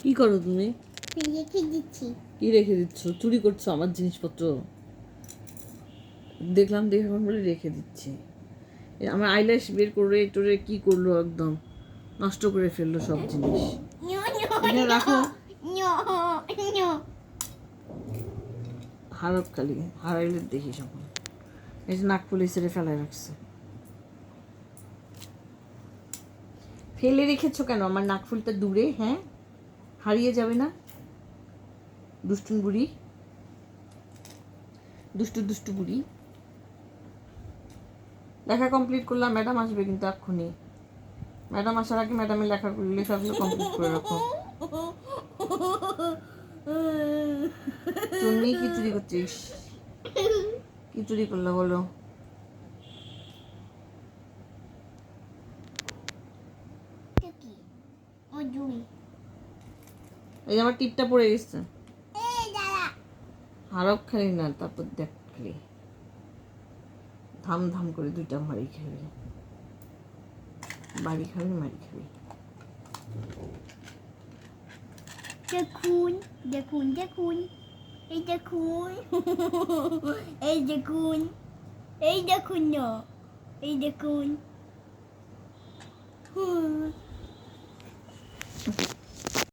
কি করো তুমি? রেখে দিচ্ছি। কি রেখে দিচ্ছ? চুরি করছো আমার জিনিসপত্র? দেখলাম দেখে এখন বলে রেখে দিচ্ছি। আমার আইল্যাশ বের করে টোরে কি করলো, একদম নষ্ট করে ফেললো সব জিনিস। এখানে রাখো। হারক খালি হারাইলে দেখি সখন। এই যে নাক ফুলে ছেড়ে ফেলায় রাখছে। ফেলে রেখেছো কেন? আমার নাক ফুলটা দূরে, হ্যাঁ হারিয়ে যাবে না? দুষ্টুন বুড়ি, দুষ্টু দুষ্টু বুড়ি। লেখা কমপ্লিট করলাম, ম্যাডাম আসবে কিন্তু এক্ষুনি। ম্যাডাম আসার আগে ম্যাডামের লেখাগুলো কমপ্লিট করে রাখো। তুমি কি চুরি করছিস? কি চুরি করলো বলো? এই যে আমার টিপটা পড়ে গেছে। হারক খেলি না, তারপর দেখ খেলি ধাম ধাম করে দুইটা মারি খাবি। বাড়ি খাবি, মারি খাবি। দেখুন দেখুন দেখুন, এই দেখুন, এই দেখুন, এই দেখুন না, এই দেখুন।